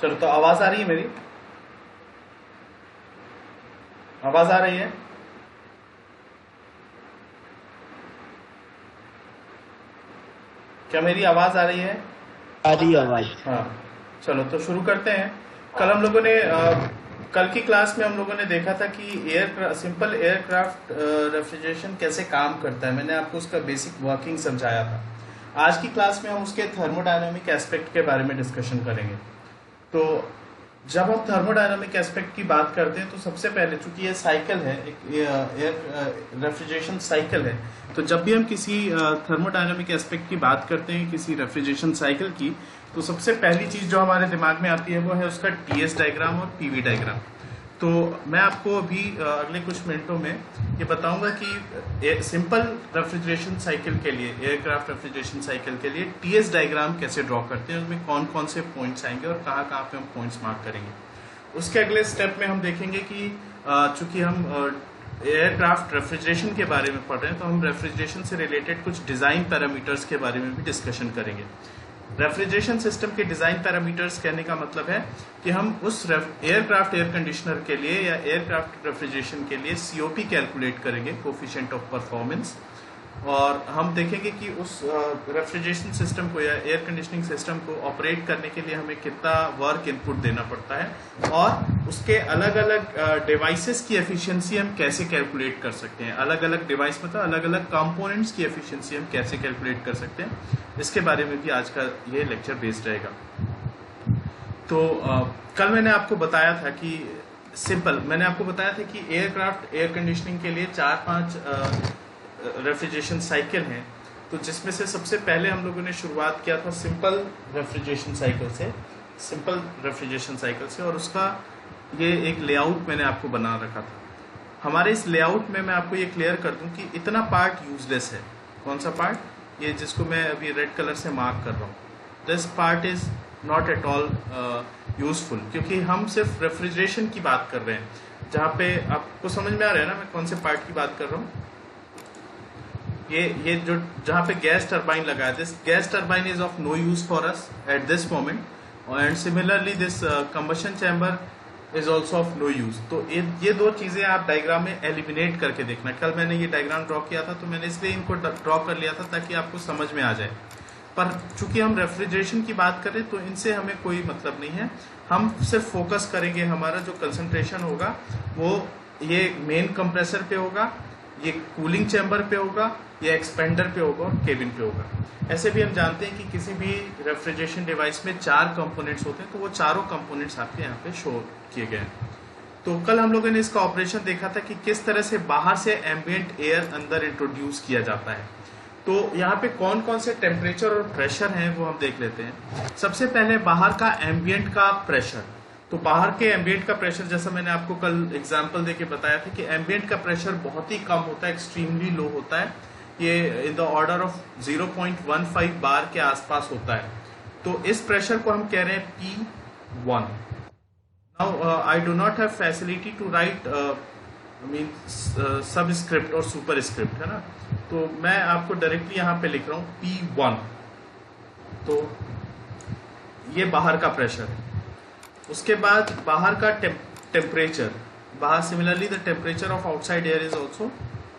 चलो, तो आवाज आ रही है मेरी? आवाज आ रही है? क्या मेरी आवाज आ रही है? आ रही है आवाज। हाँ। चलो, तो शुरू करते हैं। कल हम लोगों ने कल की क्लास में हम लोगों ने देखा था कि सिंपल एयरक्राफ्ट रेफ्रिजरेशन कैसे काम करता है। मैंने आपको उसका बेसिक वर्किंग समझाया था। आज की क्लास में हम उसके थर्मोडायनामिक एस्पेक्ट के बारे में डिस्कशन करेंगे। तो जब हम थर्मोडायनामिक एस्पेक्ट की बात करते हैं तो सबसे पहले, चूंकि ये साइकिल है, एक एयर रेफ्रिजरेशन साइकिल है, तो जब भी हम किसी थर्मोडायनामिक एस्पेक्ट की बात करते हैं किसी रेफ्रिजरेशन साइकिल की, तो सबसे पहली चीज जो हमारे दिमाग में आती है वो है उसका टीएस डायग्राम और पीवी डायग्राम। तो मैं आपको अभी अगले कुछ मिनटों में ये बताऊंगा कि सिंपल रेफ्रिजरेशन साइकिल के लिए, एयरक्राफ्ट रेफ्रिजरेशन साइकिल के लिए टीएस डायग्राम कैसे ड्रॉ करते हैं, उसमें कौन कौन से पॉइंट्स आएंगे और कहाँ कहाँ पे हम पॉइंट्स मार्क करेंगे। उसके अगले स्टेप में हम देखेंगे कि चूंकि हम एयरक्राफ्ट रेफ्रिजरेशन के बारे में पढ़ रहे हैं तो हम रेफ्रिजरेशन से रिलेटेड कुछ डिजाइन पैरामीटर्स के बारे में भी डिस्कशन करेंगे। रेफ्रिजरेशन सिस्टम के डिजाइन पैरामीटर्स कहने का मतलब है कि हम उस एयरक्राफ्ट एयर कंडीशनर के लिए या एयरक्राफ्ट रेफ्रिजरेशन के लिए सीओपी कैलकुलेट करेंगे, कोफिशिएंट ऑफ परफॉर्मेंस, और हम देखेंगे कि उस रेफ्रिजरेशन सिस्टम को या एयर कंडीशनिंग सिस्टम को ऑपरेट करने के लिए हमें कितना वर्क इनपुट देना पड़ता है और उसके अलग अलग डिवाइसेस की एफिशिएंसी हम कैसे कैलकुलेट कर सकते हैं। अलग अलग डिवाइस मतलब अलग अलग कंपोनेंट्स की एफिशिएंसी हम कैसे कैलकुलेट कर सकते हैं, इसके बारे में भी आज का ये लेक्चर बेस्ड रहेगा। तो कल मैंने आपको बताया था कि मैंने आपको बताया था कि एयरक्राफ्ट एयर कंडीशनिंग के लिए 4-5 रेफ्रिजरेशन साइकिल हैं। तो जिसमें से सबसे पहले हम लोगों ने शुरुआत किया था सिंपल रेफ्रिजरेशन साइकिल से, और उसका ये एक लेआउट मैंने आपको बना रखा था। हमारे इस लेआउट में मैं आपको ये क्लियर कर दूं कि इतना पार्ट यूजलेस है। कौन सा पार्ट? ये जिसको मैं अभी रेड कलर से मार्क कर रहा हूँ, this part is not at all useful, क्योंकि हम सिर्फ रेफ्रिजरेशन की बात कर रहे हैं। जहाँ पे आपको समझ में आ रहा है ना मैं कौन से पार्ट की बात कर रहा हूँ। ये जो जहाँ पे गैस टरबाइन लगा है, this gas turbine is of no use for us at this moment, and similarly this combustion chamber is also of no use. तो ये दो चीजें आप डायग्राम में एलिमिनेट करके देखना। कल मैंने ये डायग्राम ड्रॉ किया था तो मैंने इसलिए इनको ड्रॉ कर लिया था ताकि आपको समझ में आ जाए। पर चूंकि हम रेफ्रिजरेशन की बात करें तो इनसे हमें कोई मतलब नहीं है। हम सिर्फ फोकस करेंगे, हमारा जो कंसंट्रेशन होगा वो ये मेन कंप्रेसर पे होगा, ये कूलिंग चैम्बर पे होगा, ये एक्सपेंडर पे होगा और केबिन पे होगा। ऐसे भी हम जानते हैं कि किसी भी रेफ्रिजरेशन डिवाइस में 4 कंपोनेंट्स होते हैं, तो वो चारों कंपोनेंट्स आपके यहाँ पे शो किए गए हैं। तो कल हम लोगों ने इसका ऑपरेशन देखा था कि किस तरह से बाहर से एम्बिएंट एयर अंदर इंट्रोड्यूस किया जाता है। तो यहाँ पे कौन कौन से टेम्परेचर और प्रेशर हैं वो हम देख लेते हैं। सबसे पहले बाहर का एम्बिएंट का प्रेशर। तो बाहर के एम्बिएंट का प्रेशर, जैसा मैंने आपको कल एग्जांपल देके बताया था कि एम्बिएंट का प्रेशर बहुत ही कम होता है, एक्सट्रीमली लो होता है। ये इन द ऑर्डर ऑफ 0.15 बार के आसपास होता है। तो इस प्रेशर को हम कह रहे हैं P1। Now I do not have facility to write subscript और सुपरस्क्रिप्ट, है ना, तो मैं आपको डायरेक्टली यहाँ पे लिख रहा हूँ P1। तो ये बाहर का प्रेशर है। उसके बाद बाहर का टेम्परेचर, बाहर similarly the temperature of outside air is also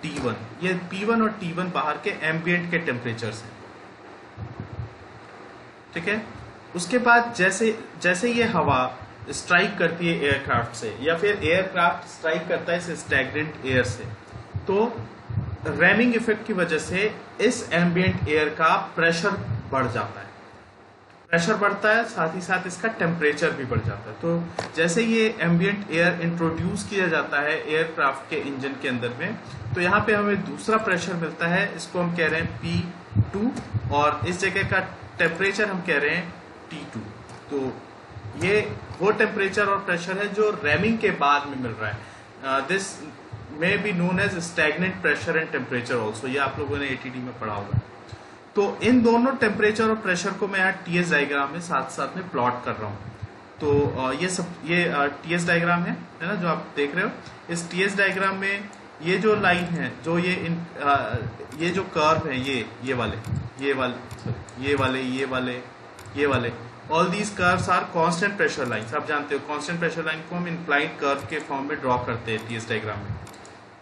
T1। ये P1 और T1 बाहर के एम्बिएंट के टेम्परेचर्स हैं, ठीक है। उसके बाद जैसे ये हवा स्ट्राइक करती है एयरक्राफ्ट से या फिर एयरक्राफ्ट स्ट्राइक करता है इस स्टैग्नेंट एयर से, तो रैमिंग इफेक्ट की वजह से इस एम्बिएंट एयर का प्रेशर बढ़ जाता है। प्रेशर बढ़ता है, साथ ही साथ इसका टेम्परेचर भी बढ़ जाता है। तो जैसे ये एम्बिएंट एयर इंट्रोड्यूस किया जाता है एयरक्राफ्ट के इंजन के अंदर में, तो यहाँ पे हमें दूसरा प्रेशर मिलता है, इसको हम कह रहे हैं P2, और इस जगह का टेम्परेचर हम कह रहे हैं T2। तो ये वो टेम्परेचर और प्रेशर है जो रैमिंग के बाद में मिल रहा है। This may be known as stagnant pressure and temperature also, ये आप लोगों ने ATD में पढ़ा होगा। तो इन दोनों टेम्परेचर और प्रेशर को मैं यहाँ टीएस डायग्राम में साथ साथ में प्लॉट कर रहा हूँ। तो ये टीएस डायग्राम है ना, जो आप देख रहे हो। इस टीएस डायग्राम में ये जो लाइन है, जो ये जो कर्व है, ये वाले all these curves are constant pressure lines. आप जानते हो कांस्टेंट प्रेशर लाइन को हम इंक्लाइंड कर्व के फॉर्म में ड्रॉ करते हैं टीएस डायग्राम में,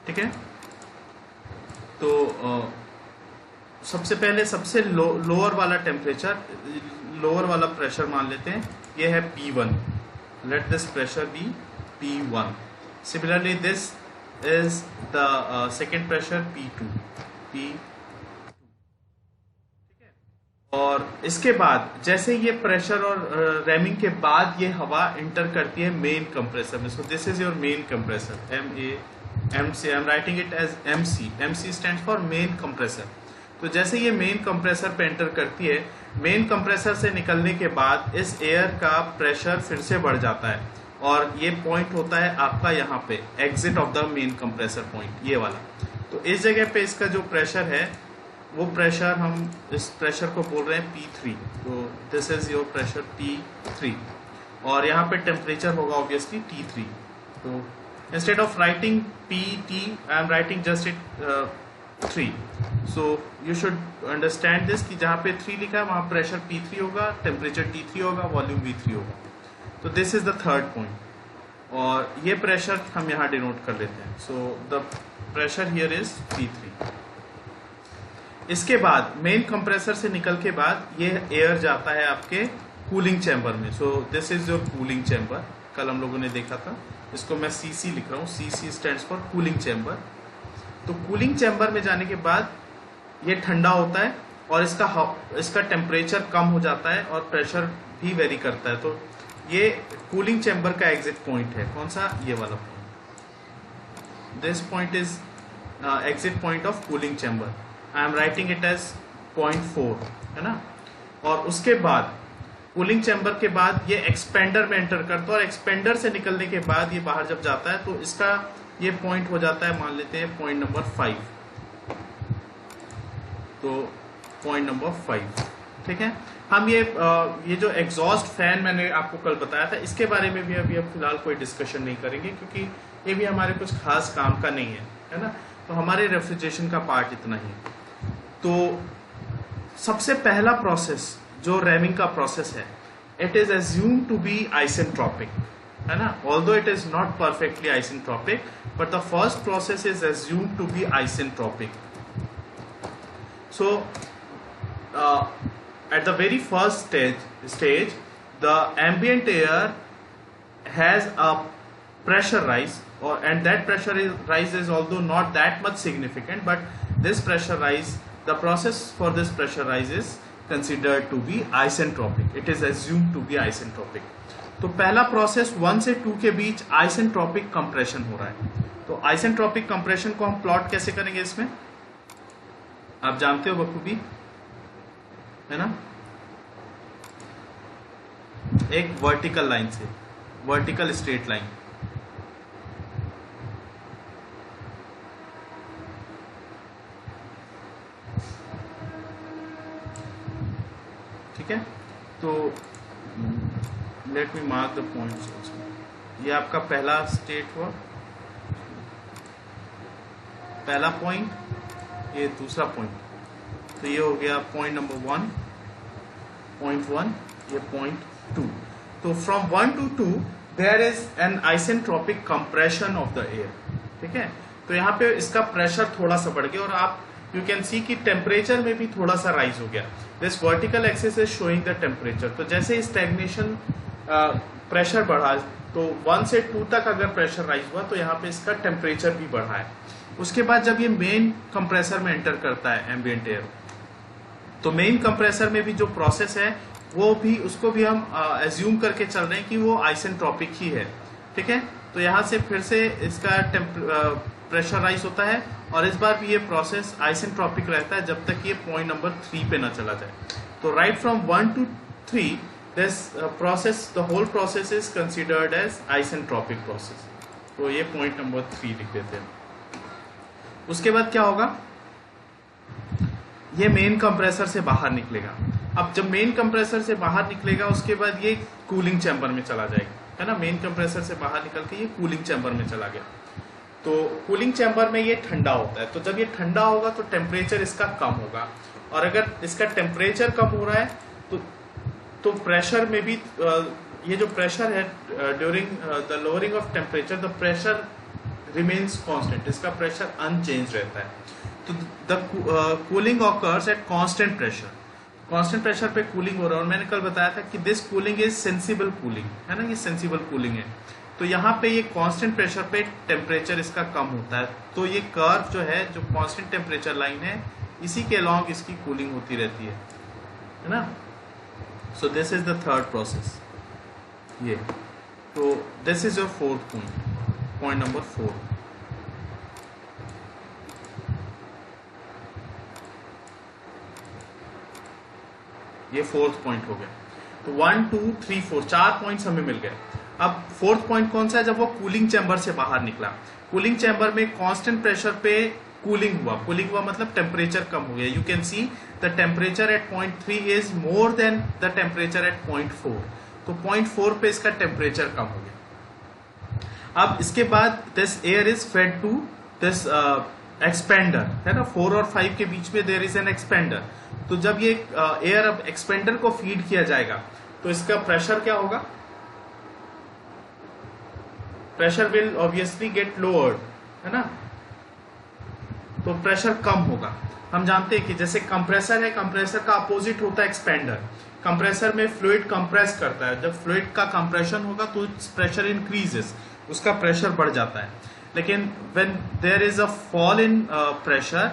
ठीक है। तो सबसे पहले सबसे लोअर वाला टेम्परेचर, लोअर वाला प्रेशर मान लेते हैं, ये है P1। Let this pressure be P1। Similarly this is the second pressure P2। और इसके बाद जैसे ये प्रेशर और रैमिंग के बाद ये हवा इंटर करती है मेन कंप्रेसर में। So this is your main compressor, MC, I am writing it as MC। MC stands for main compressor. तो जैसे ये मेन कंप्रेसर पे एंटर करती है, मेन कंप्रेसर से निकलने के बाद इस एयर का प्रेशर फिर से बढ़ जाता है और ये पॉइंट होता है आपका यहाँ पे exit of the main compressor point, ये वाला। तो इस जगह पे इसका जो प्रेशर है वो प्रेशर, हम इस प्रेशर को बोल रहे हैं P3। तो this is your pressure P3 और यहाँ पे टेम्परेचर होगा ऑब्वियसली T3। तो instead of writing PT, I am writing just it 3। So you should understand this कि जहाँ पे 3 लिखा है वहाँ प्रेशर P3 होगा, टेम्परेचर T3 होगा, वॉल्यूम V3 होगा। तो this is the third point और ये प्रेशर हम यहाँ डिनोट कर लेते हैं। So the pressure here is P3। इसके बाद मेन कंप्रेसर से निकल के बाद ये एयर जाता है आपके कूलिंग चैम्बर में। So this is your cooling chamber. कल हम लोगों ने देखा था, इसको मैं CC लिख रहा हूँ, CC stands for cooling chamber. तो कूलिंग चैम्बर में जाने के बाद ये ठंडा होता है और इसका टेम्परेचर कम हो जाता है और प्रेशर भी वेरी करता है। तो ये कूलिंग चैम्बर का एग्जिट पॉइंट है। कौन सा? ये वाला point. This point is exit point of cooling chamber. I am writing it as 0.4, है ना। और उसके बाद कूलिंग चैम्बर के बाद ये एक्सपेंडर में एंटर करता है और एक्सपेंडर से निकलने के बाद ये बाहर जब जाता है तो इसका ये पॉइंट हो जाता है, मान लेते हैं पॉइंट नंबर 5। तो पॉइंट नंबर 5, ठीक है। हम ये जो एग्जॉस्ट फैन मैंने आपको कल बताया था, इसके बारे में भी अभी हम फिलहाल कोई डिस्कशन नहीं करेंगे क्योंकि ये भी हमारे कुछ खास काम का नहीं है ना। तो हमारे रेफ्रिजरेशन का पार्ट इतना ही। तो सबसे पहला प्रोसेस जो रैमिंग का प्रोसेस है, it is assume to be isentropic, है ना। Although it is not perfectly isentropic, but the first process is assume to be isentropic. So at the very first stage, the ambient air has a pressure rise, and that pressure rise is although not that much significant, but this pressure rise, the process for this pressure rise is considered to be isentropic. It is assumed to be isentropic. तो पहला process 1 से 2 के बीच isentropic compression हो रहा है। तो isentropic compression को हम प्लॉट कैसे करेंगे? इसमें आप जानते हो बखूबी, है ना। एक वर्टिकल लाइन से, वर्टिकल स्ट्रेट लाइन, ठीक है। तो let me mark the points. ये आपका पहला स्टेट हुआ, पहला पॉइंट, ये दूसरा पॉइंट। तो ये हो गया पॉइंट नंबर 1, पॉइंट 1, ये पॉइंट 2। तो from 1 to 2 there is an isentropic compression of the air, ठीक है। तो यहाँ पे इसका प्रेशर थोड़ा सा बढ़ गया और आप यू कैन सी कि टेम्परेचर में भी थोड़ा सा राइज हो गया। This vertical axis is showing the temperature. तो जैसे स्टैग्नेशन प्रेशर बढ़ा, तो 1 से 2 तक अगर प्रेशर राइज हुआ तो यहाँ पे इसका टेम्परेचर भी बढ़ा है। उसके बाद जब ये मेन कंप्रेसर में एंटर करता है एम्बिएंट एयर, तो मेन कंप्रेसर में भी जो प्रोसेस है वो भी, उसको भी हम एज्यूम करके चल रहे हैं कि वो आइसेंट्रोपिक ही है, ठीक है। तो यहाँ से फिर से इसका प्रेशर राइज होता है और इस बार भी ये प्रोसेस आइसेंट्रोपिक रहता है जब तक ये पॉइंट नंबर 3 पे ना चला जाए। तो right from 1 to 3 this process, the whole process is considered as isentropic process. तो ये पॉइंट नंबर 3 लिख देते हैं। उसके बाद क्या होगा? ये मेन कंप्रेसर से बाहर निकलेगा। अब जब मेन कंप्रेसर से बाहर निकलेगा उसके बाद ये कूलिंग चैम्बर में चला जाएगा, है ना। मेन कंप्रेसर से बाहर निकल के ये कूलिंग चैम्बर में चला गया। तो कूलिंग चैम्बर में ये ठंडा होता है। तो जब ये ठंडा होगा तो टेम्परेचर इसका कम होगा, और अगर इसका टेम्परेचर कम हो रहा है तो तो प्रेशर में भी ये जो प्रेशर है during the lowering of temperature the pressure remains constant, इसका प्रेशर अनचेंज रहता है। तो the cooling occurs at constant pressure, constant pressure पे कूलिंग हो रहा है। और मैंने कल बताया था कि this cooling is sensible cooling, है ना, ये सेंसिबल कूलिंग है। तो यहाँ पे ये कांस्टेंट प्रेशर पे टेम्परेचर इसका कम होता है, तो ये कर्व जो है, जो कांस्टेंट टेम्परेचर लाइन है, इसी के अलॉन्ग इसकी कूलिंग होती रहती है ना। सो this is the third process ये। तो this is your fourth point, point number 4। ये फोर्थ पॉइंट हो गया। तो 1 2 3 4 4 पॉइंट्स हमें मिल गए। अब फोर्थ पॉइंट कौन सा है? जब वो कूलिंग चैम्बर से बाहर निकला, कूलिंग चैम्बर में कांस्टेंट प्रेशर पे कूलिंग हुआ, कूलिंग हुआ मतलब टेम्परेचर कम हो गया। You can see the temperature at point 3 is more than the temperature at point 4। तो पॉइंट 4 पे इसका टेम्परेचर कम हो गया। अब इसके बाद this air is fed to this expander, है ना, 4 और 5 के बीच में देयर इज एन एक्सपेंडर। तो जब ये एयर अब एक्सपेंडर को फीड किया जाएगा तो इसका प्रेशर क्या होगा? Pressure will obviously get lowered, है ना, तो प्रेशर कम होगा। हम जानते हैं कि जैसे कंप्रेसर है, कंप्रेसर का अपोजिट होता है एक्सपेंडर। कंप्रेसर में फ्लूइड कंप्रेस करता है, जब फ्लूइड का कंप्रेशन होगा तो प्रेशर इंक्रीजेस, उसका प्रेशर बढ़ जाता है। लेकिन when there is a fall in pressure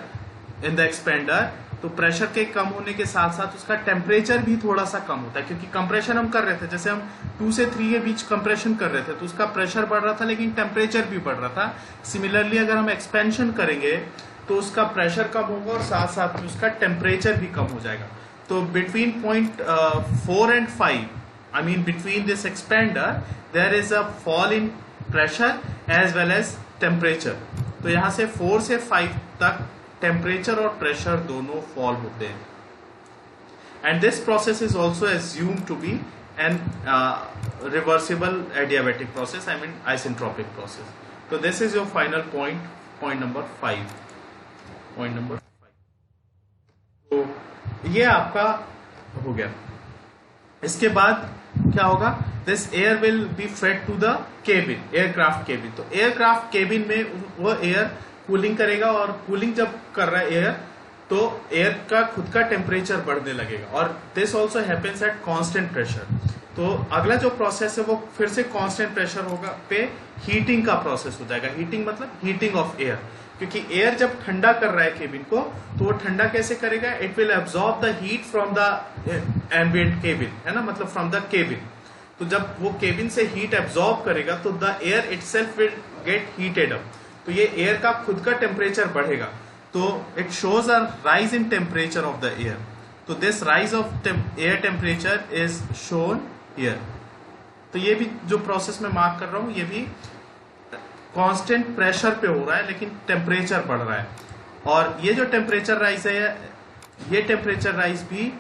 in the expander, तो प्रेशर के कम होने के साथ साथ उसका टेम्परेचर भी थोड़ा सा कम होता है, क्योंकि कंप्रेशन हम कर रहे थे, जैसे हम 2 से 3 के बीच कंप्रेशन कर रहे थे तो उसका प्रेशर बढ़ रहा था लेकिन टेम्परेचर भी बढ़ रहा था। सिमिलरली अगर हम एक्सपेंशन करेंगे तो उसका प्रेशर कम होगा और साथ साथ में उसका टेम्परेचर भी कम हो जाएगा। तो between point 4 and 5, I mean between this expander, there is a fall in pressure as well as temperature. तो यहां से 4 से 5 तक टेम्परेचर और प्रेशर दोनों फॉल होते हैं। And this process is also assumed to be an reversible adiabatic process, I mean isentropic process. तो this is your final point, point number 5, point number 5। तो ये आपका हो गया। इसके बाद क्या होगा? This air will be fed to the cabin, aircraft cabin. तो एयरक्राफ्ट केबिन में वो एयर कूलिंग करेगा, और कूलिंग जब कर रहा है एयर, तो एयर का खुद का टेम्परेचर बढ़ने लगेगा। और this also happens at constant pressure. तो अगला जो प्रोसेस है वो फिर से कांस्टेंट प्रेशर होगा पे हीटिंग का प्रोसेस हो जाएगा। हीटिंग मतलब हीटिंग ऑफ एयर, क्योंकि एयर जब ठंडा कर रहा है केबिन को, तो वो ठंडा कैसे करेगा? It will absorb the heat from the ambient cabin, है ना, मतलब फ्रॉम द केबिन। तो जब वो केबिन से हीट एब्जॉर्ब करेगा तो the air itself will get heated up. तो ये एयर का खुद का टेम्परेचर बढ़ेगा, तो it shows a rise in temperature of the air. तो this rise of air temperature is shown here. तो ये भी जो प्रोसेस मैं मार्क कर रहा हूं, ये भी कांस्टेंट प्रेशर पे हो रहा है लेकिन टेम्परेचर बढ़ रहा है। और ये जो टेम्परेचर राइज है, ये टेम्परेचर राइज भी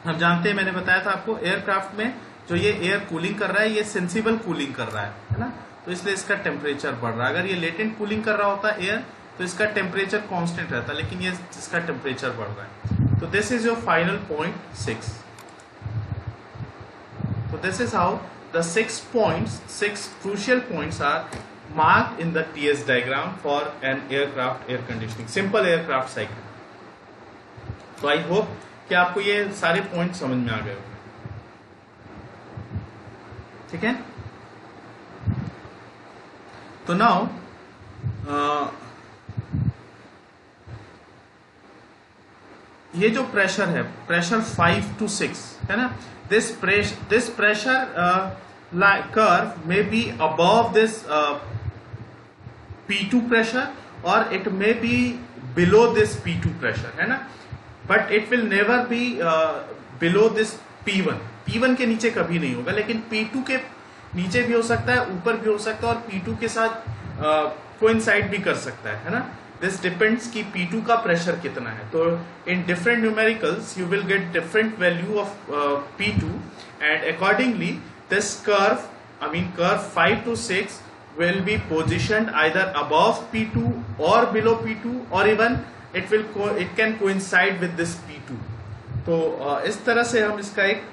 हम जानते हैं, मैंने बताया था आपको, एयरक्राफ्ट में जो ये एयर कूलिंग कर रहा है, ये सेंसिबल कूलिंग कर रहा है ना, तो इसलिए इसका टेम्परेचर बढ़ रहा है। अगर ये लेटेंट कूलिंग कर रहा होता एयर तो इसका टेम्परेचर कांस्टेंट रहता, लेकिन ये इसका टेम्परेचर बढ़ रहा है। तो this is your final point 6। तो this is how the 6 points, 6 crucial points are marked in the TS diagram for an aircraft air conditioning, simple aircraft cycle. तो आई होप कि आपको ये सारे पॉइंट समझ में आ गए। ठीक है, तो नाउ ये जो प्रेशर है, प्रेशर 5 to 6 है ना, this pressure curve may be above this P2 pressure और it may be below this P2 pressure, है ना, but it will never be below this P1। P1 के नीचे कभी नहीं होगा, लेकिन P2 के नीचे भी हो सकता है, ऊपर भी हो सकता है, और P2 के साथ कोइंसाइड भी कर सकता है ना। दिस डिपेंड्स कि P2 का प्रेशर कितना है। तो in different numericals you will get different value of P2 and accordingly this curve, I mean curve 5 to 6 will be positioned either above P2 or below P2, or even it can coincide with this P2। तो इस तरह से हम इसका एक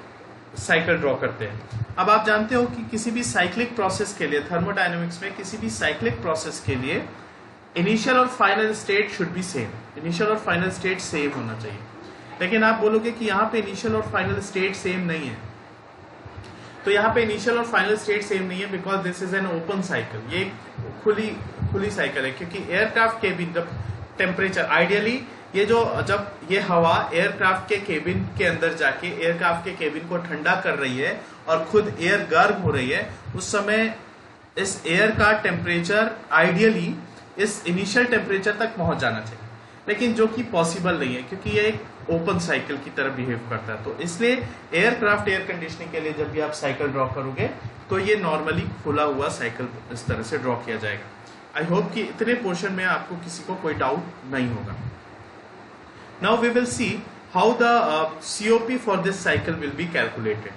cycle draw करते हैं। अब आप जानते हो कि किसी भी साइक्लिक प्रोसेस के लिए, थर्मोडायनेमिक्स में किसी भी साइक्लिक प्रोसेस के लिए इनिशियल और final state should be same, initial और फाइनल स्टेट सेम होना चाहिए। लेकिन आप बोलोगे कि यहाँ पे इनिशियल और फाइनल स्टेट सेम नहीं है, तो यहाँ पे इनिशियल और फाइनल स्टेट सेम नहीं है because this is an open cycle, ये खुली साइकिल है। क्योंकि एयरक्राफ्ट केबिन जब टेम्परेचर आइडियली ये जो जब ये हवा एयरक्राफ्ट के केबिन के अंदर जाके एयरक्राफ्ट के केबिन को ठंडा कर रही है और खुद एयर गर्म हो रही है, उस समय इस एयर का टेम्परेचर आइडियली इस इनिशियल टेम्परेचर तक पहुंच जाना चाहिए, लेकिन जो कि पॉसिबल नहीं है क्योंकि ये एक ओपन साइकिल की तरह बिहेव करता है। तो इसलिए एयरक्राफ्ट एयर कंडीशनिंग के लिए जब भी आप साइकिल ड्रॉ करोगे तो ये नॉर्मली खुला हुआ साइकिल इस तरह से ड्रॉ किया जाएगा। आई होप कि इतने पोर्शन में आपको किसी को कोई डाउट नहीं होगा। Now we will see how the COP for this cycle will be calculated.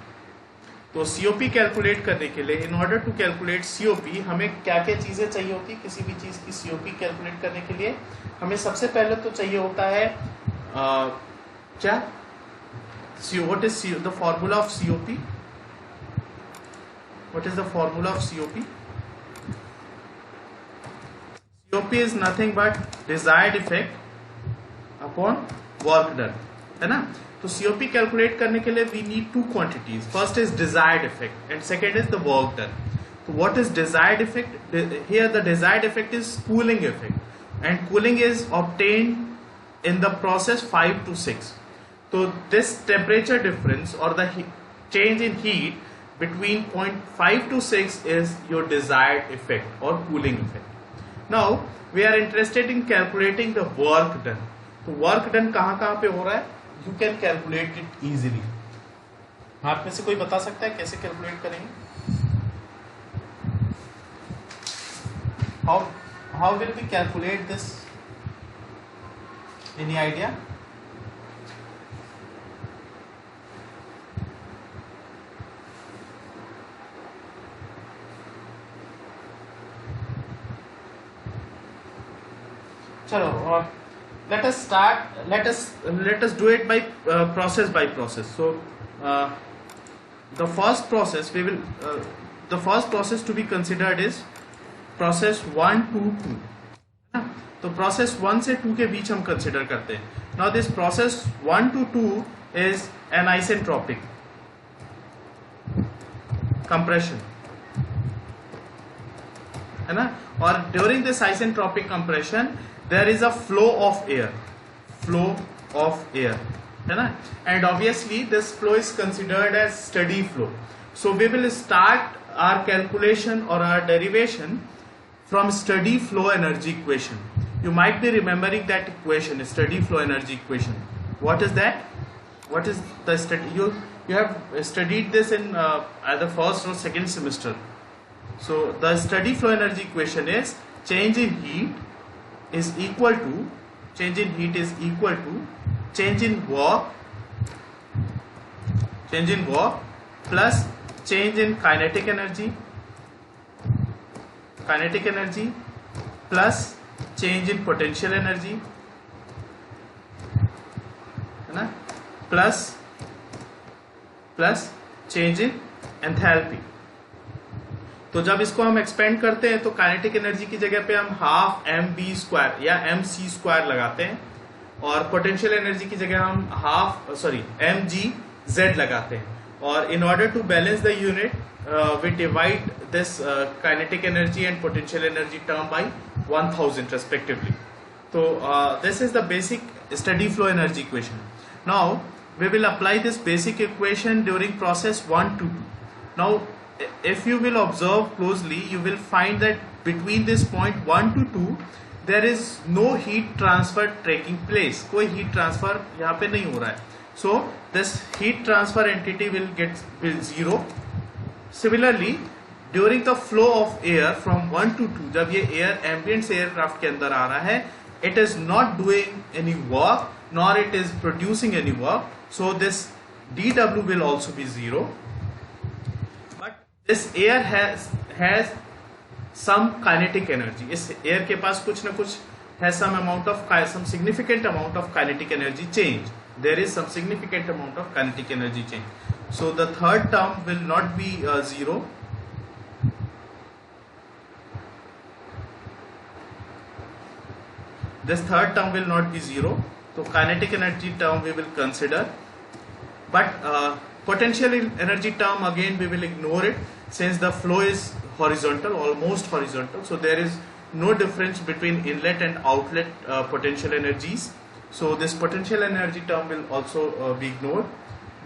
तो COP कैलकुलेट करने के लिए, in order to calculate COP, हमें क्या क्या चीजें चाहिए होती है किसी भी चीज की COP कैलकुलेट करने के लिए? हमें सबसे पहले तो चाहिए होता है क्या, what is the formula of COP? What is the formula of COP? COP is nothing but desired effect upon work done, है ना? तो COP कैलकुलेट करने के लिए we need two quantities, first is desired effect and second is the work done. तो what is desired effect? Here the desired effect is cooling effect and cooling is obtained in the process 5 to 6. So this temperature difference or the change in heat between point 5 to 6 is your desired effect or cooling effect. Now we are interested in calculating the work done. तो work done कहाँ पे हो रहा है? You can calculate it easily. आप में से कोई बता सकता है कैसे कैलकुलेट करेंगे? How will we calculate this? Any idea? चलो, let us start. Let us do it by process. So, the first process the first process to be considered is process 1 to 2. तो प्रोसेस 1 से 2 के बीच हम consider करते हैं। Now this process 1 to 2 is an isentropic compression, है ना? और during this isentropic compression there is a flow of air, है ना? And obviously this flow is considered as steady flow. So we will start our calculation और our derivation from steady flow energy equation. You might be remembering that equation, steady flow energy equation. What is that? What is the study? You have studied this in either first or second semester. So the steady flow energy equation is change in heat is equal to change in work plus change in kinetic energy plus change in potential energy, है ना? plus change in enthalpy. तो जब इसको हम expand करते हैं तो kinetic energy की जगह पे हम हाफ mv² या mc² लगाते हैं और पोटेंशियल एनर्जी की जगह हम mgz लगाते हैं। और in order to balance the unit we divide this kinetic energy and potential energy term by 1000 respectively. So this is the basic steady flow energy equation. Now we will apply this basic equation during process 1 to 2. Now if you will observe closely, you will find that between this point 1 to 2 there is no heat transfer taking place. कोई heat transfer यहाँ पे नहीं हो रहा है. So this heat transfer entity will zero. Similarly, during the flow of air from 1 to 2, जब ये air ambient से aircraft के अंदर आ रहा है, it is not doing any work nor it is producing any work. So this dW will also be zero. But this air has some kinetic energy. इस air के पास कुछ न कुछ has some significant amount of kinetic energy change. There is some significant amount of kinetic energy change. So the third term will not be 0. This third term will not be 0. So kinetic energy term we will consider, but potential energy term again we will ignore it, since the flow is horizontal, almost horizontal. So there is no difference between inlet and outlet potential energies. So this potential energy term will also be ignored,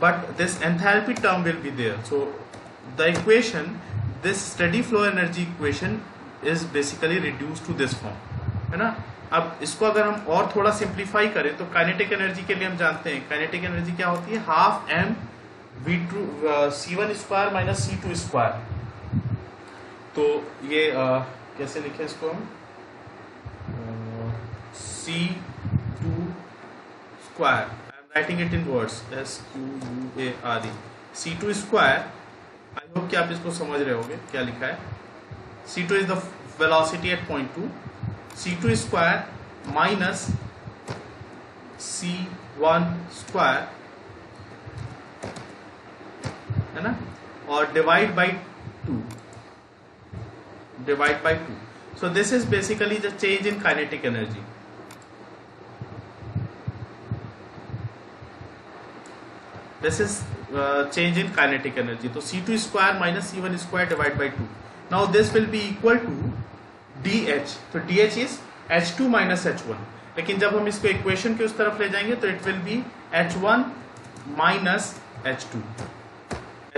but this enthalpy term will be there. So the equation, this steady flow energy equation is basically reduced to this form, है ना. अब इसको अगर हम और थोड़ा simplify करें तो काइनेटिक एनर्जी के लिए हम जानते हैं काइनेटिक एनर्जी क्या होती है, half M v2 c1 square minus c2 square. तो ये कैसे लिखें इसको हम, c2 square, I am writing it in words, SQUARE, c2 square. I hope कि आप इसको समझ रहे होंगे क्या लिखा है. c2 is the velocity at point 2, c2 square minus c1 square, है ना, और divide by 2. So this is basically the change in kinetic energy. This is change in kinetic energy. So c2 square minus c1 square divided by 2. Now this will be equal to dH. तो dH is h2 minus h1. लेकिन जब हम इसको equation के उस तरफ ले जाएंगे तो it will be h1 minus h2.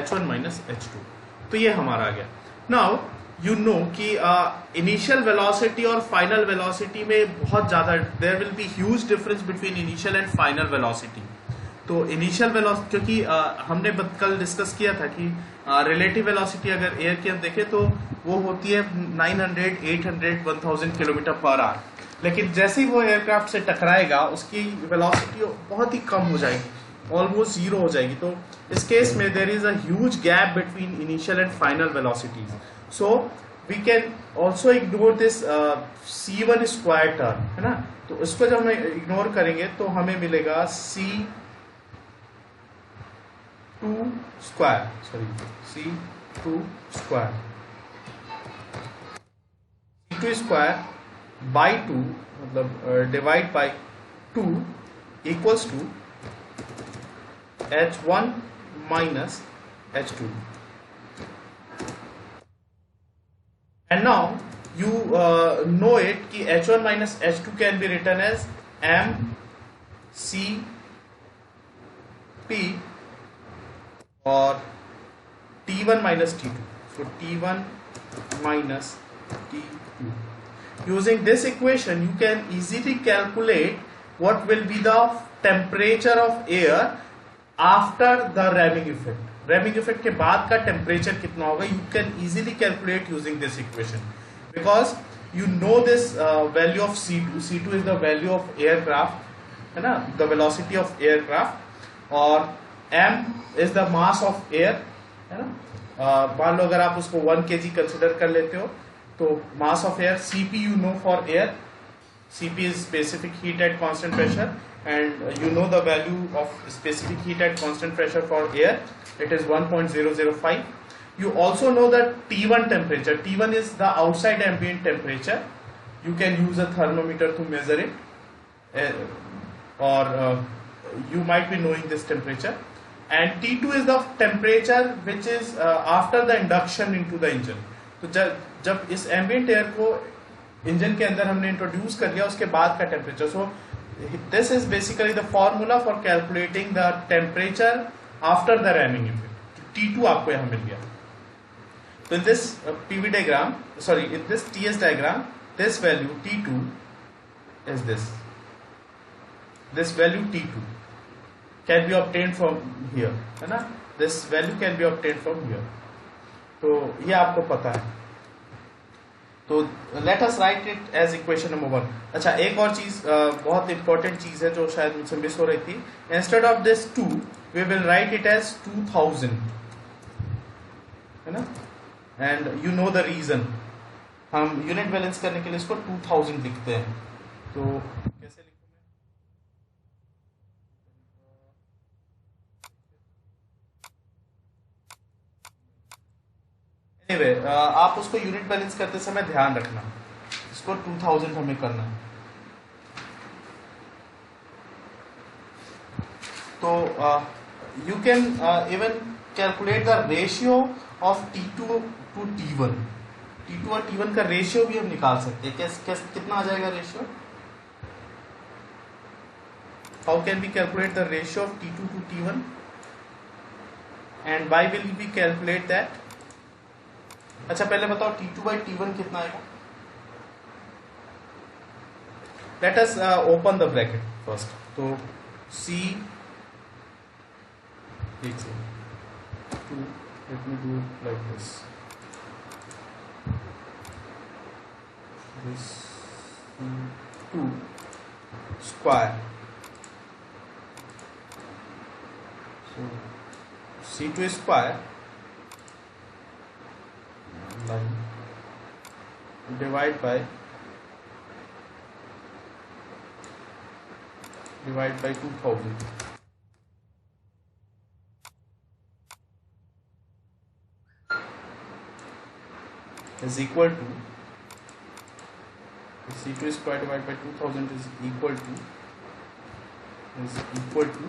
h1 minus h2. तो ये हमारा आ गया. नाउ यू नो कि इनिशियल वेलोसिटी और फाइनल वेलोसिटी में बहुत ज़्यादा there will be huge difference between initial and final velocity. तो इनिशियल वेलोसिटी, क्योंकि हमने कल डिस्कस किया था कि रिलेटिव वेलोसिटी अगर एयर की हम देखें तो वो होती है 900, 800, 1000 किलोमीटर पर आवर. लेकिन जैसे ही वो एयरक्राफ्ट से टकराएगा उसकी वेलोसिटी बहुत ही कम हो जाएगी, ऑलमोस्ट जीरो हो जाएगी. तो इस केस में there is a huge gap between initial and final velocities. So we can also ignore this c1 square term, है ना. तो इसको जब हम इग्नोर करेंगे तो हमें मिलेगा c2 square, c2 square, c2 square by 2, मतलब divide by 2 equals to h1 minus h2. And now you know it कि h1 minus h2 can be written as m c p or t1 minus t2. So t1 minus t2. Using this equation you can easily calculate what will be the temperature of air after the ramming effect. Rhyming effect के बाद का temperature कितना होगा you can easily calculate using this equation, because you know this value of c2. c2 is the value of aircraft, है ना, the velocity of aircraft, और m is the mass of air, है ना. मान लो अगर आप उसको 1 kg कंसिडर कर लेते हो तो mass of air, cp you know for air, cp is specific heat at constant pressure, and you know the value of specific heat at constant pressure for air, it is 1.005. You also know that T1 temperature, T1 is the outside ambient temperature. You can use a thermometer to measure it, or you might be knowing this temperature. And T2 is the temperature which is after the induction into the engine. तो जब इस ambient air को engine के अंदर हमने introduce कर लिया उसके बाद का temperature. So this is basically the formula for calculating the temperature after the ramming effect. T2 आपको यहां मिल गया. तो in this PV diagram, sorry in this TS diagram, this value T2 is this value T2 can be obtained from here, है ना. This value can be obtained from here. तो ये आपको पता है. तो let us write it as equation number 1. अच्छा, एक और चीज बहुत इंपॉर्टेंट चीज है जो शायद मुझसे मिस हो रही थी. Instead of this 2 we will write it as 2000, है ना. And you know the reason, हम यूनिट बैलेंस करने के लिए इसको 2000 लिखते हैं. तो कैसे लिखूं मैं? एनीवे आप उसको यूनिट बैलेंस करते समय ध्यान रखना, इसको 2000 हमें करना है। तो you can even calculate the ratio of T2 to T1। T2 और T1 का रेशियो भी हम निकाल सकते हैं। कितना आ जाएगा ratio? How can we calculate the ratio of T2 to T1 and why will we calculate that? अच्छा पहले बताओ T2 by T1 कितना आएगा? Let us open the bracket first। तो C let me do it like this C2 square, so C2 square divide by 2000 is equal to C2 square divided by 2000 is equal to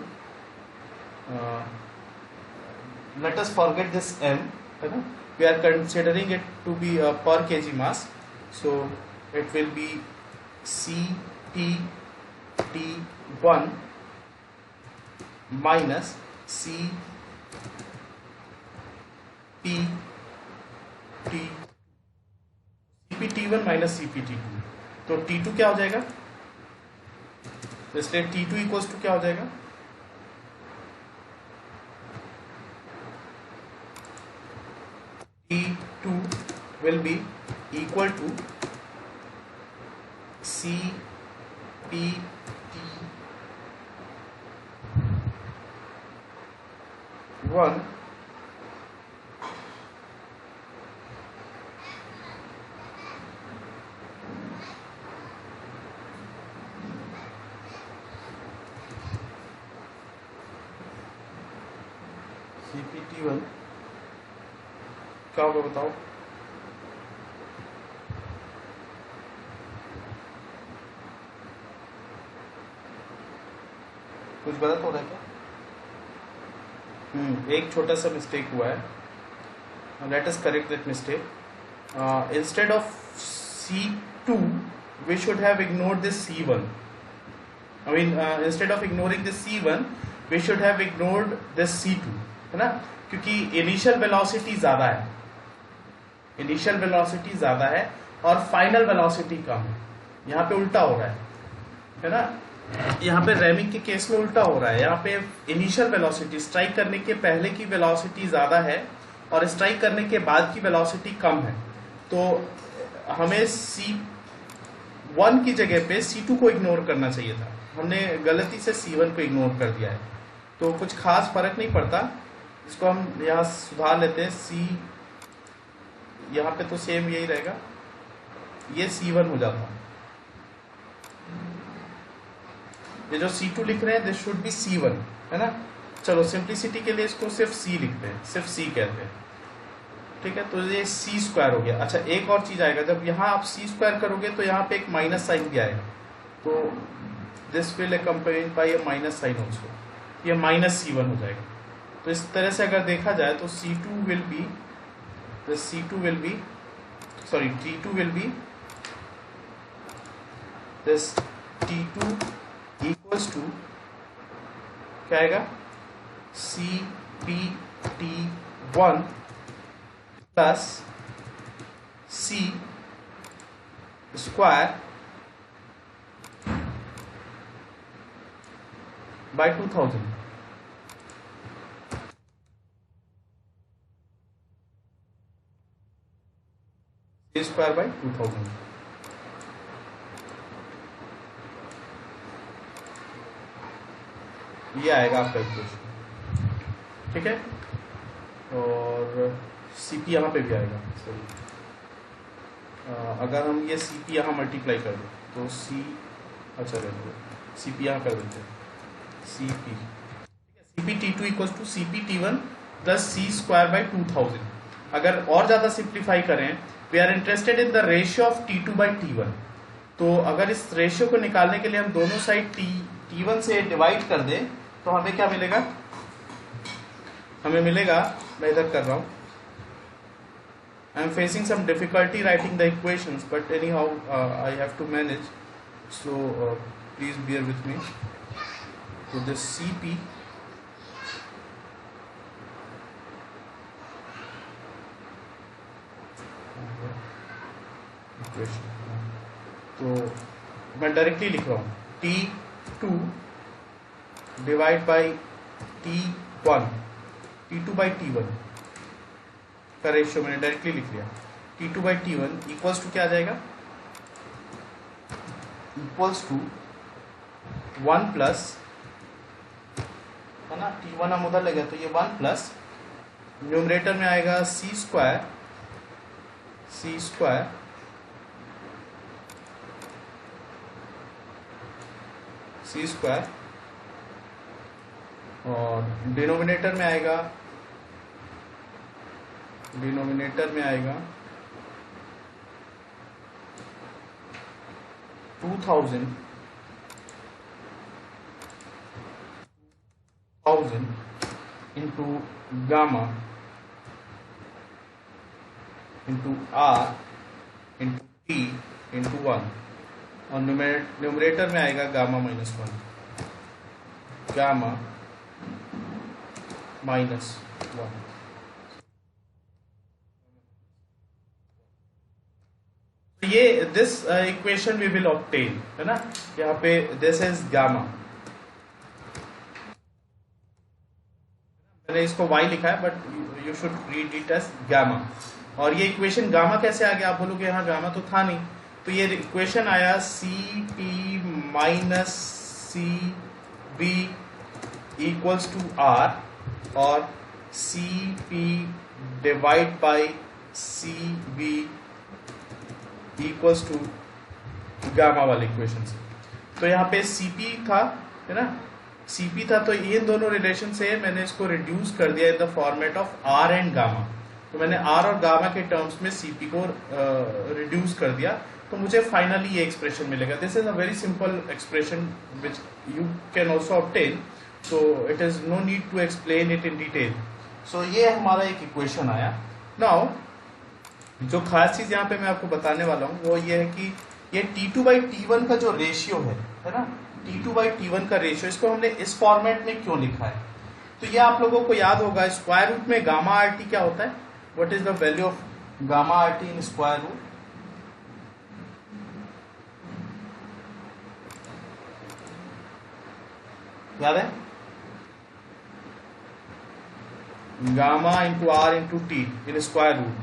let us forget this m, we are considering it to be a per kg mass, so it will be CpT1 minus CpT1 minus CpT2। तो T2 क्या हो जाएगा? तो इसलिए T2 equals to क्या हो जाएगा? T2 will be equal to CpT1 CpT1 क्या होगा बताओ? कुछ गलत हो रहा है क्या? एक छोटा सा मिस्टेक हुआ है, let us correct that mistake. Instead of C2 we should have ignored this C1। I mean instead of ignoring this C1 we should have ignored this C2, है ना? क्योंकि इनिशियल वेलोसिटी ज्यादा है, इनिशियल वेलोसिटी ज्यादा है और final velocity कम है। यहाँ पे उल्टा हो रहा है ना? यहाँ पे रैमिंग के केस में उल्टा हो रहा है। यहाँ पे इनिशियल वेलोसिटी स्ट्राइक करने के पहले की वेलोसिटी ज्यादा है और स्ट्राइक करने के बाद की वेलोसिटी कम है। तो हमें C1 की जगह पे C2 को इग्नोर करना चाहिए था, हमने गलती से C1 को इग्नोर कर दिया है। तो कुछ खास फर्क नहीं पड़ता, इसको हम यहाँ सुधार लेते हैं। C यहाँ पे तो सेम यही रहेगा, ये C1 हो जाता। ये जो C2 लिख रहे हैं दिस शुड बी C1, है ना? चलो सिंप्लिसिटी के लिए इसको सिर्फ C लिखते हैं, सिर्फ C कहते हैं, ठीक है? तो ये C स्क्वायर हो गया। अच्छा एक और चीज आएगा, जब यहाँ आप C स्क्वायर करोगे तो यहाँ पे एक माइनस साइन भी आएगा, तो this will accompanied by a minus sign also, ये माइनस C1 हो जाएगा। तो इस तरह से अगर देखा जाए तो T2 will be this T2 equals to क्या आएगा? CpT1 plus C square by 2000। C square by 2000। ये आएगा आपका इक्वेशन, ठीक है? और Cp यहाँ पे भी आएगा। सॉरी, अगर हम ये Cp यहाँ मल्टीप्लाई कर दें तो C, अच्छा रहने Cp यहाँ कर देते हैं, CpT2 equals to CpT1 plus C square by 2000। अगर और ज़्यादा सिंप्लीफाई करें, we are interested in the ratio of T2/T1। तो अगर इस रेशियो को निकालने के लिए हम दोनों साइड T1 से डिवाइड कर दें तो हमें क्या मिलेगा? हमें मिलेगा, मैं इधर कर रहा हूँ, I am facing some difficulty writing the equations, but anyhow I have to manage, so please bear with me. So this CP equation, तो मैं डायरेक्टली लिख रहा हूँ T2 divide by T1, T2/T1 का रेशियो मैंने डायरेक्टली लिख लिया। T2/T1 equals to क्या आ जाएगा? इक्वल्स टू 1 प्लस, है ना, T1 हम उधर लगे तो ये 1 प्लस न्यूमरेटर में आएगा C स्क्वायर और डिनोमिनेटर में आएगा 2000 into gamma into R into T into 1 और न्यूमरेटर में आएगा गामा माइनस 1। ये this equation we will obtain, है ना, यहाँ पे दिस इज गामा, मैंने इसको y लिखा है but you should read it as gamma. और ये इक्वेशन गामा कैसे आ गया? आप बोलोगे यहाँ गामा तो था नहीं, तो ये इक्वेशन आया CP minus CB equals to R और CP divide by CB equals to gamma वाले इक्वेशन से। तो यहाँ पे CP था, है ना, CP था, तो इन दोनों रिलेशन से मैंने इसको रिड्यूस कर दिया in the format of R and gamma. तो मैंने R और गामा के टर्म्स में CP को रिड्यूस कर दिया, तो मुझे फाइनली ये एक्सप्रेशन मिलेगा। This is a very simple expression which you can also obtain, so it is no need to explain it in detail. So ये हमारा एक इक्वेशन आया। नाउ जो खास चीज यहाँ पे मैं आपको बताने वाला हूँ वो ये है कि ये T2/T1 का जो रेशियो है ना, T2/T1 का रेशियो, इसको हमने इस फॉर्मेट में क्यों लिखा है? तो ये आप लोगों को याद होगा, स्क्वायर रूट में गामा RT क्या होता है? What is the value of gamma RT in square root? याद है? Gamma into R into T in square root,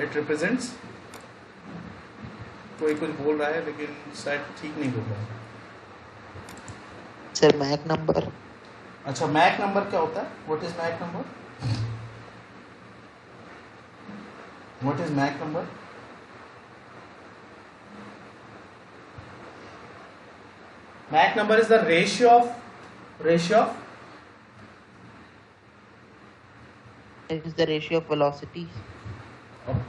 it represents कोई कुछ बोल रहा है लेकिन शायद ठीक नहीं बोल रहा है सर। Mach number. अच्छा, मैक नंबर क्या होता है? What is Mach number? What is Mach number? Mach number is the ratio of It is the ratio of velocities.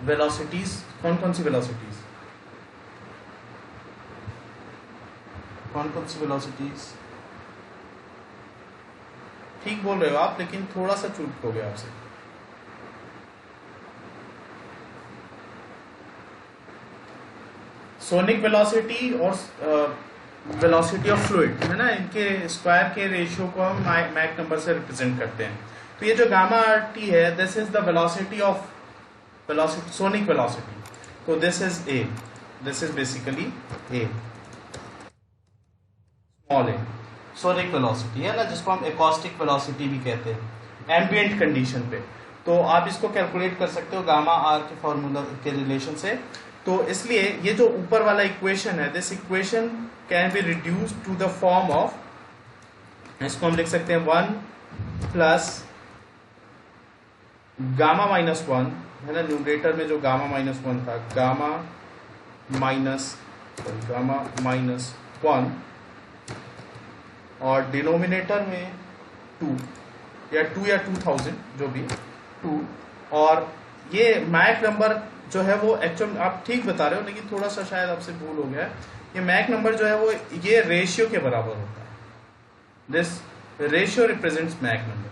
Velocities. कौन सी वेलोसिटीज? कौन सी वेलोसिटीज? ठीक बोल रहे हो आप, लेकिन थोड़ा सा चूक हो गया आपसे। सोनिक वेलोसिटी और वेलोसिटी ऑफ फ्लूइड, है ना, इनके स्क्वायर के रेशियो को हम मैक नंबर से रिप्रेजेंट करते हैं। तो ये जो गामा RT है, this is the velocity of sonic velocity. तो this is A, this is basically A, small a, sonic velocity, है ना, जिसको हम एकॉस्टिक वेलोसिटी भी कहते हैं एम्बिएंट कंडीशन पे। तो आप इसको कैलकुलेट कर सकते हो गामा R के फॉर्मूला के रिलेशन से। तो इसलिए ये जो ऊपर वाला इक्वेशन है, this equation can be reduced to the form of, इसको हम लिख सकते हैं 1 प्लस गामा माइनस 1, है ना, न्यूमरेटर में जो गामा माइनस 1 था, गामा माइनस 1 और डिनोमिनेटर में 2, या 2 या 2000 जो भी 2, और ये मैक नंबर जो है वो एक्चुअल आप ठीक बता रहे हो, लेकिन थोड़ा सा शायद आपसे भूल हो गया है। ये मैक नंबर जो है वो ये रेशियो के बराबर होता है। This ratio represents Mach number,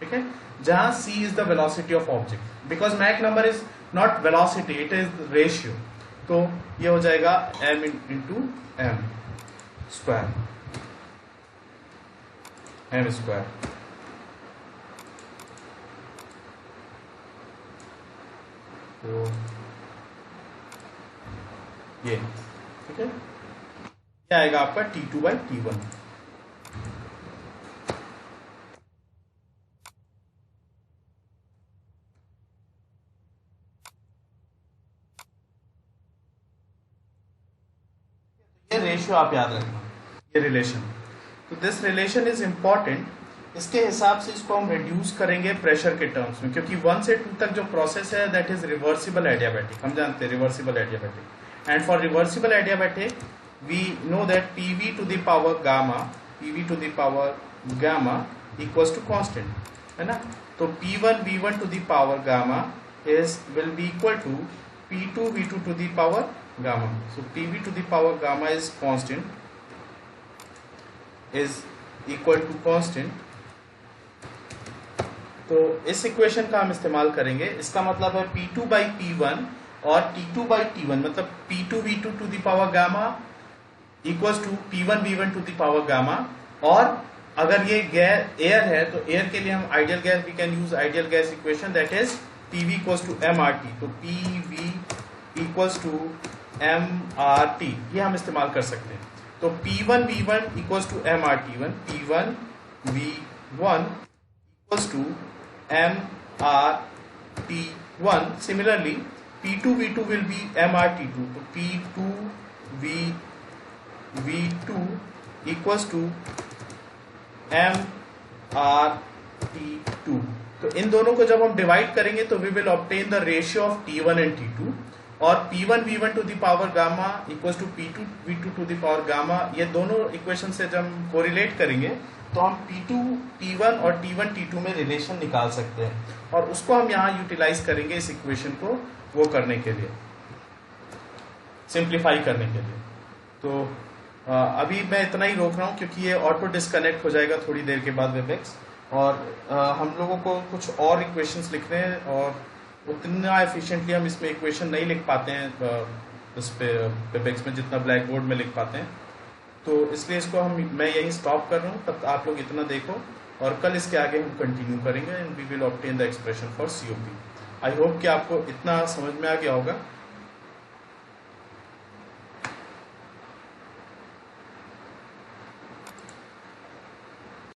ठीक है, जहां c is the velocity of object, because Mach number is not velocity, it is ratio. तो ये हो जाएगा m into m square, m square. तो ये ठीक है, क्या आएगा आपका T2 बाई T1। ये रेशियो आप याद रखना, ये रिलेशन। तो दिस रिलेशन इज इंपॉर्टेंट। इसके हिसाब से इसको हम रिड्यूस करेंगे प्रेशर के टर्म्स में, क्योंकि 1 से 2 तक जो प्रोसेस है दैट इज रिवर्सिबल एडियाबैटिक, हम जानते हैं reversible adiabatic. And for reversible adiabatic we know that PV to the power gamma, PV to the power gamma equals to constant, है ना। तो P1 V1 to the power gamma is will be equal to P2 V2 to the power gamma. So PV to the power gamma is constant, is equal to constant. तो इस equation का हम इस्तेमाल करेंगे। इसका मतलब है P2 बाई P1 और T2 बाई T1, मतलब P2 V2 to the power gamma equals to P1 V1 to the power gamma. और अगर ये एयर है तो एयर के लिए हम ideal gas, we can use ideal gas equation that is PV equals to MRT। तो PV इक्वल्स टू MRT, ये हम इस्तेमाल कर सकते हैं। तो P1 V1 equals to MRT1, P1 V1 equals to MRT1। Similarly P2 V2 will be MRT2, तो P2 V2 equals to MRT2। तो इन दोनों को जब हम डिवाइड करेंगे तो we will obtain the ratio of T1 and T2, और P1 V1 to the power gamma equals to P2 V2 to the power gamma. ये दोनों इक्वेशन से जब हम कोरिलेट करेंगे तो हम P2 T1 और T1 T2 में रिलेशन निकाल सकते हैं, और उसको हम यहाँ यूटिलाइज करेंगे इस इक्वेशन को वो करने के लिए, सिंप्लीफाई करने के लिए। तो अभी मैं इतना ही रोक रहा हूँ क्योंकि ये ऑटो डिस्कनेक्ट हो जाएगा थोड़ी देर के बाद वेबएक्स, और हम लोगों को कुछ और इक्वेशंस लिखने हैं, और उतना एफिशिएंटली हम इसमें इक्वेशन नहीं लिख पाते हैं उस पे वेबएक्स में जितना ब्लैक बोर्ड में लिख पाते हैं। तो इसलिए इसको मैं यहीं स्टॉप कर रहा हूँ, तब आप लोग इतना देखो, और कल इसके आगे हम कंटिन्यू करेंगे and we will obtain the expression for COP। I hope कि आपको इतना समझ में आ गया होगा।